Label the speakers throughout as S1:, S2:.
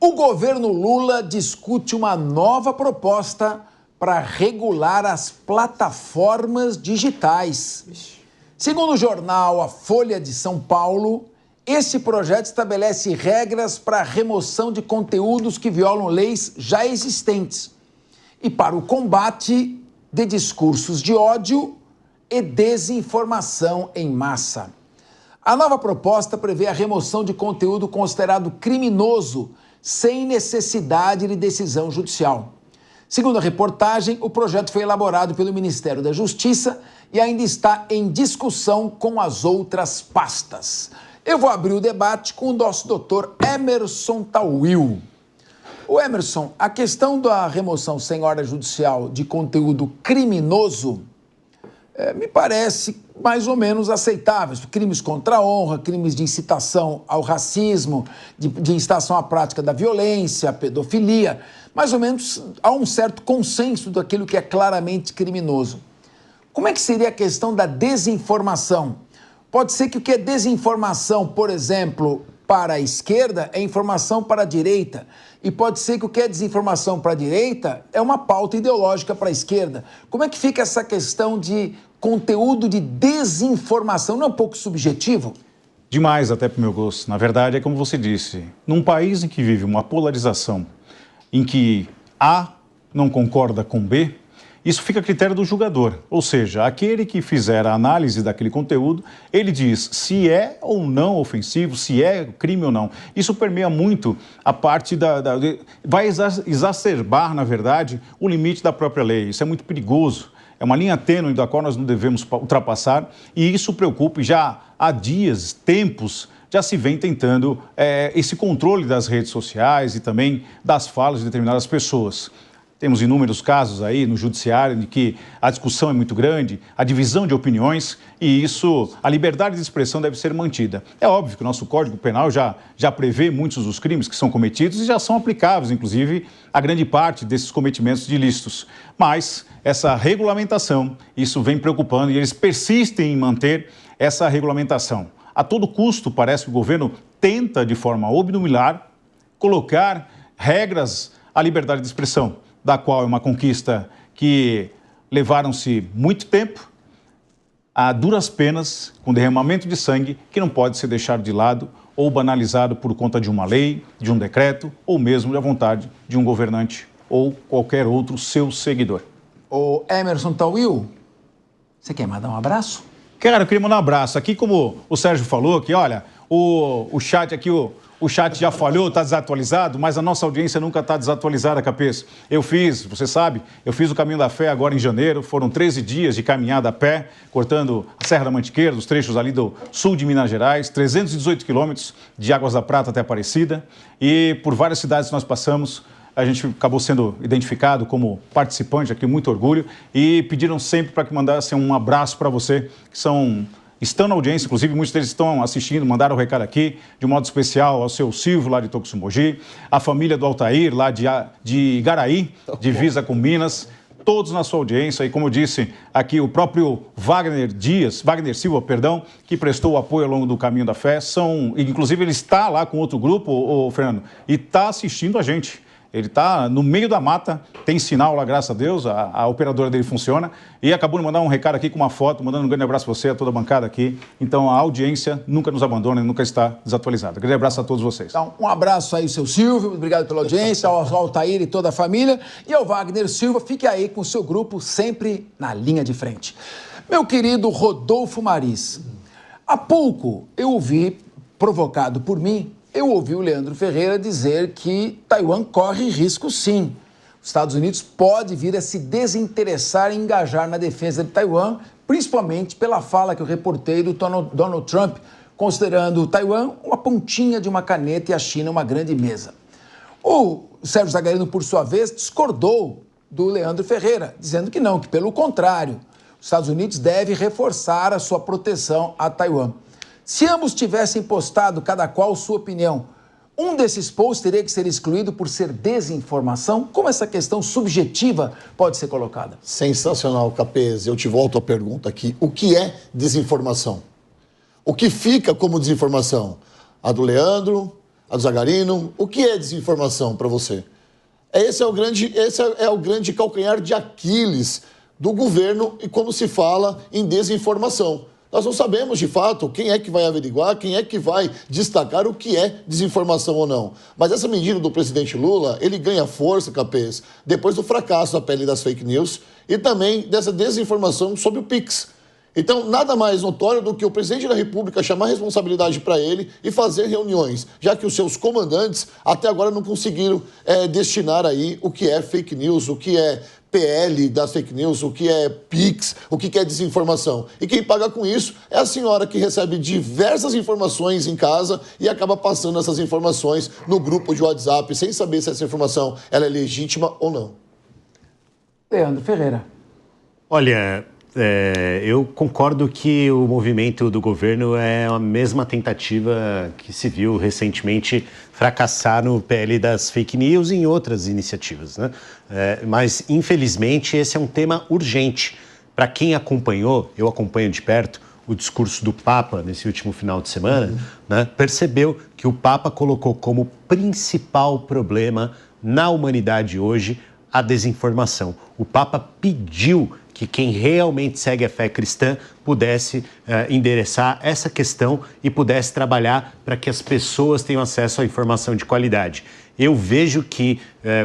S1: O governo Lula discute uma nova proposta para regular as plataformas digitais. Segundo o jornal A Folha de São Paulo, esse projeto estabelece regras para a remoção de conteúdos que violam leis já existentes e para o combate de discursos de ódio e desinformação em massa. A nova proposta prevê a remoção de conteúdo considerado criminoso sem necessidade de decisão judicial. Segundo a reportagem, o projeto foi elaborado pelo Ministério da Justiça e ainda está em discussão com as outras pastas. Eu vou abrir o debate com o nosso doutor Emerson Tawil. O Emerson, a questão da remoção sem ordem judicial de conteúdo criminoso me parece mais ou menos aceitável. Crimes contra a honra, crimes de incitação ao racismo, de incitação à prática da violência, pedofilia. Mais ou menos há um certo consenso daquilo que é claramente criminoso. Como é que seria a questão da desinformação? Pode ser que o que é desinformação, por exemplo, para a esquerda é informação para a direita. E pode ser que o que é desinformação para a direita é uma pauta ideológica para a esquerda. Como é que fica essa questão de conteúdo de desinformação? Não é um pouco subjetivo?
S2: Demais, até para o meu gosto. Na verdade, é como você disse, num país em que vive uma polarização, em que A não concorda com B, isso fica a critério do julgador, ou seja, aquele que fizer a análise daquele conteúdo, ele diz se é ou não ofensivo, se é crime ou não. Isso permeia muito a parte vai exacerbar, na verdade, o limite da própria lei. Isso é muito perigoso. É uma linha tênue da qual nós não devemos ultrapassar e isso preocupa. Já há dias, tempos, já se vem tentando esse controle das redes sociais e também das falas de determinadas pessoas. Temos inúmeros casos aí no judiciário de que a discussão é muito grande, a divisão de opiniões e isso, a liberdade de expressão deve ser mantida. É óbvio que o nosso Código Penal já prevê muitos dos crimes que são cometidos e já são aplicáveis, inclusive, a grande parte desses cometimentos de ilícitos. Mas essa regulamentação, isso vem preocupando e eles persistem em manter essa regulamentação. A todo custo, parece que o governo tenta, de forma obnubilar, colocar regras à liberdade de expressão, da qual é uma conquista que levaram-se muito tempo, a duras penas, com derramamento de sangue, que não pode ser deixado de lado ou banalizado por conta de uma lei, de um decreto, ou mesmo da vontade de um governante ou qualquer outro seu seguidor.
S1: Ô Emerson Tawil, você quer mandar um abraço?
S2: Cara, eu queria mandar um abraço. Aqui, como o Sérgio falou, que olha, o chat aqui, o chat já falhou, está desatualizado, mas a nossa audiência nunca está desatualizada, Capês. Você sabe, eu fiz o Caminho da Fé agora em janeiro, foram 13 dias de caminhada a pé, cortando a Serra da Mantiqueira, os trechos ali do sul de Minas Gerais, 318 quilômetros de Águas da Prata até Aparecida, e por várias cidades que nós passamos, a gente acabou sendo identificado como participante aqui, muito orgulho, e pediram sempre para que mandassem um abraço para você, que estão na audiência, inclusive muitos deles estão assistindo, mandaram um recado aqui, de modo especial ao seu Silvio, lá de Toxumogi, a família do Altair, lá de Igaraí, divisa com Minas, todos na sua audiência, e como eu disse aqui, o próprio Wagner Silva, que prestou o apoio ao longo do Caminho da Fé, inclusive ele está lá com outro grupo, Fernando, e está assistindo a gente. Ele está no meio da mata, tem sinal lá, graças a Deus, a operadora dele funciona. E acabou de mandar um recado aqui com uma foto, mandando um grande abraço a você, a toda a bancada aqui. Então, a audiência nunca nos abandona e nunca está desatualizada. Grande abraço a todos vocês.
S1: Então, um abraço aí, seu Silvio, obrigado pela audiência, ao Altair e toda a família. E ao Wagner Silva, fique aí com o seu grupo sempre na linha de frente. Meu querido Rodolfo Maris, há pouco eu ouvi, provocado por mim, eu ouvi o Leandro Ferreira dizer que Taiwan corre risco, sim. Os Estados Unidos pode vir a se desinteressar em engajar na defesa de Taiwan, principalmente pela fala que eu reportei do Donald Trump, considerando Taiwan uma pontinha de uma caneta e a China uma grande mesa. O Sérgio Zagarino, por sua vez, discordou do Leandro Ferreira, dizendo que não, que pelo contrário, os Estados Unidos devem reforçar a sua proteção a Taiwan. Se ambos tivessem postado cada qual sua opinião, um desses posts teria que ser excluído por ser desinformação? Como essa questão subjetiva pode ser colocada?
S3: Sensacional, Capês. Eu te volto à pergunta aqui. O que é desinformação? O que fica como desinformação? A do Leandro, A do Zagarino. O que é desinformação para você? Esse é o grande calcanhar de Aquiles do governo e como se fala em desinformação. Nós não sabemos, de fato, quem é que vai averiguar, quem é que vai destacar o que é desinformação ou não. Mas essa medida do presidente Lula, ele ganha força, Capês, depois do fracasso da PL das fake news e também dessa desinformação sobre o Pix. Então, nada mais notório do que o presidente da República chamar a responsabilidade para ele e fazer reuniões, já que os seus comandantes até agora não conseguiram destinar aí o que é fake news, o que é PL das fake news, o que é Pix, o que é desinformação. E quem paga com isso é a senhora que recebe diversas informações em casa e acaba passando essas informações no grupo de WhatsApp sem saber se essa informação ela é legítima ou não.
S1: Leandro Ferreira.
S4: Olha, eu concordo que o movimento do governo é a mesma tentativa que se viu recentemente fracassar no PL das fake news e em outras iniciativas, né? Mas, infelizmente, esse é um tema urgente. Para quem acompanhou, eu acompanho de perto, o discurso do Papa nesse último final de semana, né, percebeu que o Papa colocou como principal problema na humanidade hoje a desinformação. O Papa pediu que quem realmente segue a fé cristã pudesse endereçar essa questão e pudesse trabalhar para que as pessoas tenham acesso à informação de qualidade. Eu vejo que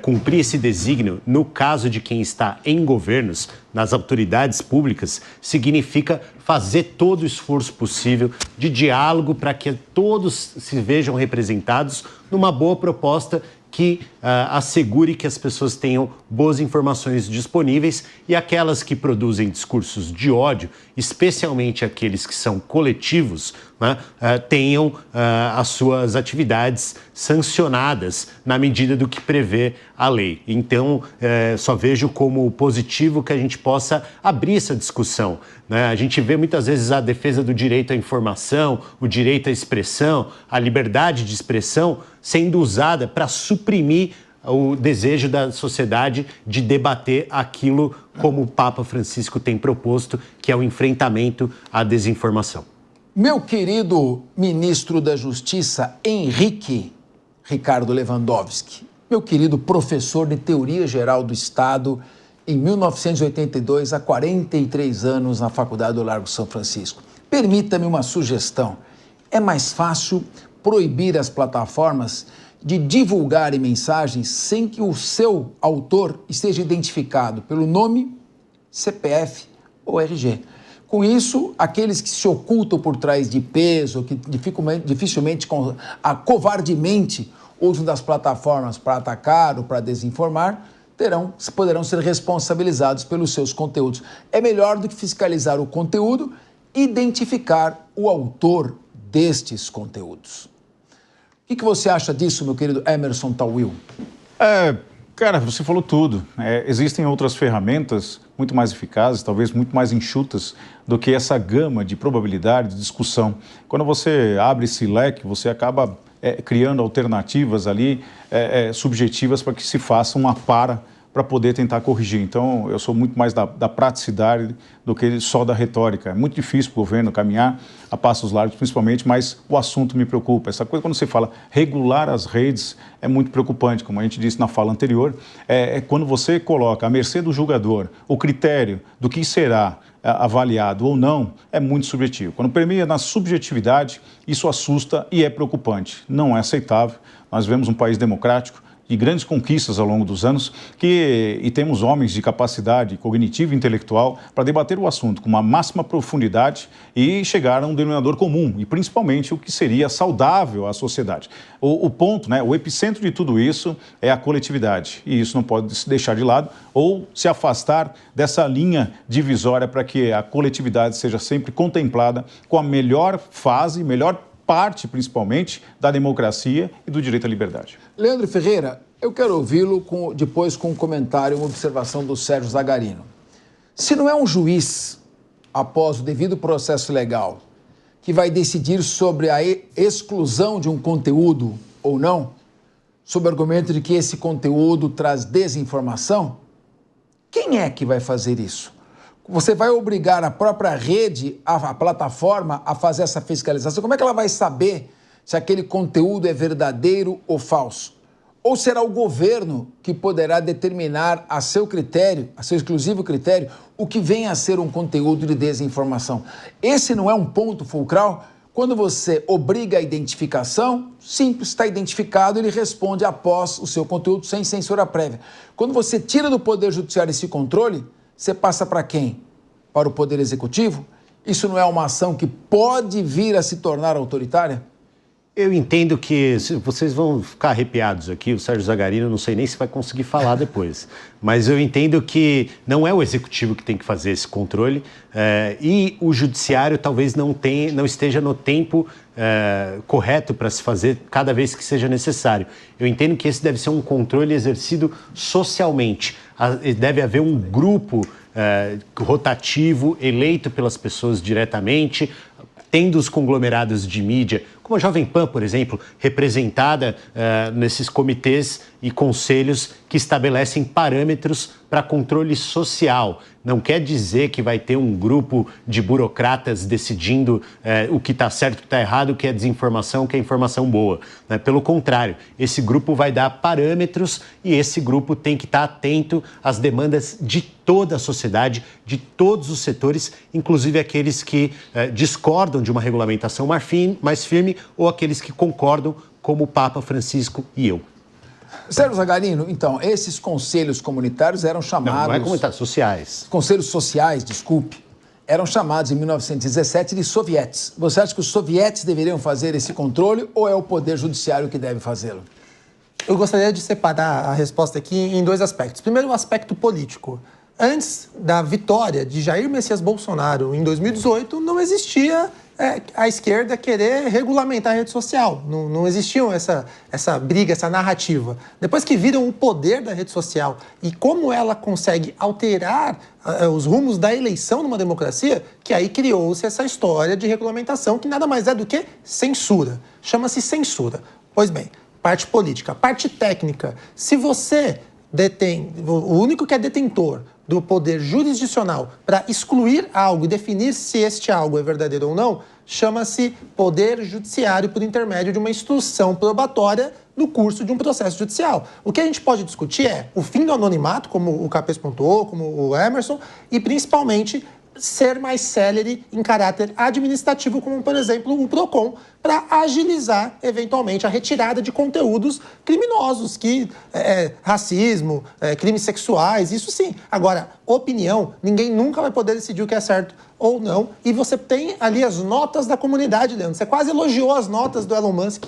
S4: cumprir esse desígnio, no caso de quem está em governos, nas autoridades públicas, significa fazer todo o esforço possível de diálogo para que todos se vejam representados numa boa proposta que assegure que as pessoas tenham boas informações disponíveis e aquelas que produzem discursos de ódio, especialmente aqueles que são coletivos, né, tenham as suas atividades sancionadas na medida do que prevê a lei. Então, só vejo como positivo que a gente possa abrir essa discussão, né? A gente vê muitas vezes a defesa do direito à informação, o direito à expressão, a liberdade de expressão sendo usada para suprimir o desejo da sociedade de debater aquilo como o Papa Francisco tem proposto, que é o enfrentamento à desinformação.
S1: Meu querido ministro da Justiça, Henrique Ricardo Lewandowski, meu querido professor de Teoria Geral do Estado, em 1982, há 43 anos, na Faculdade do Largo São Francisco. Permita-me uma sugestão. É mais fácil proibir as plataformas de divulgarem mensagens sem que o seu autor esteja identificado pelo nome, CPF ou RG. Com isso, aqueles que se ocultam por trás de peso, que dificilmente, covardemente usam das plataformas para atacar ou para desinformar, poderão ser responsabilizados pelos seus conteúdos. É melhor do que fiscalizar o conteúdo, identificar o autor destes conteúdos. O que você acha disso, meu querido Emerson Tawil?
S2: Cara, você falou tudo. Existem outras ferramentas muito mais eficazes, talvez muito mais enxutas do que essa gama de probabilidade de discussão. Quando você abre esse leque, você acaba criando alternativas ali subjetivas para que se faça uma para poder tentar corrigir. Então, eu sou muito mais da praticidade do que só da retórica. É muito difícil para o governo caminhar a passos largos, principalmente, mas o assunto me preocupa. Essa coisa, quando você fala regular as redes, é muito preocupante. Como a gente disse na fala anterior, quando você coloca à mercê do julgador o critério do que será avaliado ou não, é muito subjetivo. Quando permeia na subjetividade, isso assusta e é preocupante. Não é aceitável. Nós vemos um país democrático, de grandes conquistas ao longo dos anos, e temos homens de capacidade cognitiva e intelectual para debater o assunto com uma máxima profundidade e chegar a um denominador comum, e principalmente o que seria saudável à sociedade. O ponto, né, o epicentro de tudo isso é a coletividade, e isso não pode se deixar de lado ou se afastar dessa linha divisória para que a coletividade seja sempre contemplada com a melhor fase, melhor parte, principalmente, da democracia e do direito à liberdade.
S1: Leandro Ferreira, eu quero ouvi-lo depois com um comentário, uma observação do Sérgio Zagarino. Se não é um juiz, após o devido processo legal, que vai decidir sobre a exclusão de um conteúdo ou não, sob o argumento de que esse conteúdo traz desinformação, quem é que vai fazer isso? Você vai obrigar a própria rede, a plataforma, a fazer essa fiscalização? Como é que ela vai saber se aquele conteúdo é verdadeiro ou falso? Ou será o governo que poderá determinar a seu critério, a seu exclusivo critério, o que vem a ser um conteúdo de desinformação? Esse não é um ponto fulcral? Quando você obriga a identificação, simples, está identificado, ele responde após o seu conteúdo sem censura prévia. Quando você tira do Poder Judiciário esse controle, você passa para quem? Para o Poder Executivo? Isso não é uma ação que pode vir a se tornar autoritária?
S4: Eu entendo que vocês vão ficar arrepiados aqui, o Sérgio Zagarino, não sei nem se vai conseguir falar depois, mas eu entendo que não é o Executivo que tem que fazer esse controle e o Judiciário talvez não esteja no tempo correto para se fazer cada vez que seja necessário. Eu entendo que esse deve ser um controle exercido socialmente, deve haver um grupo rotativo, eleito pelas pessoas diretamente, tendo os conglomerados de mídia, como a Jovem Pan, por exemplo, representada nesses comitês e conselhos que estabelecem parâmetros para controle social. Não quer dizer que vai ter um grupo de burocratas decidindo o que está certo, o que está errado, o que é desinformação, o que é informação boa. Né? Pelo contrário, esse grupo vai dar parâmetros e esse grupo tem que estar atento às demandas de toda a sociedade, de todos os setores, inclusive aqueles que discordam de uma regulamentação mais firme ou aqueles que concordam, como o Papa Francisco e eu.
S1: Sérgio Zagarino, então, esses conselhos comunitários eram chamados...
S4: Não é comunitários, sociais.
S1: Conselhos sociais, desculpe, eram chamados em 1917 de sovietes. Você acha que os sovietes deveriam fazer esse controle ou é o Poder Judiciário que deve fazê-lo?
S5: Eu gostaria de separar a resposta aqui em dois aspectos. Primeiro, o aspecto político. Antes da vitória de Jair Messias Bolsonaro em 2018, não existia a esquerda querer regulamentar a rede social. Não existia essa briga, essa narrativa. Depois que viram o poder da rede social e como ela consegue alterar os rumos da eleição numa democracia, que aí criou-se essa história de regulamentação, que nada mais é do que censura. Chama-se censura. Pois bem, parte política. Parte técnica. Se você detém, o único que é detentor do poder jurisdicional para excluir algo e definir se este algo é verdadeiro ou não, chama-se Poder Judiciário por intermédio de uma instrução probatória no curso de um processo judicial. O que a gente pode discutir é o fim do anonimato, como o Capês pontuou, como o Emerson, e principalmente ser mais célere em caráter administrativo, como, por exemplo, o PROCON, para agilizar, eventualmente, a retirada de conteúdos criminosos, racismo, crimes sexuais, isso sim. Agora, opinião, ninguém nunca vai poder decidir o que é certo ou não, e você tem ali as notas da comunidade, Leandro. Você quase elogiou as notas do Elon Musk.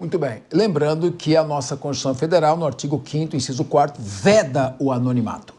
S1: Muito bem. Lembrando que a nossa Constituição Federal, no artigo 5º, inciso 4º, veda o anonimato.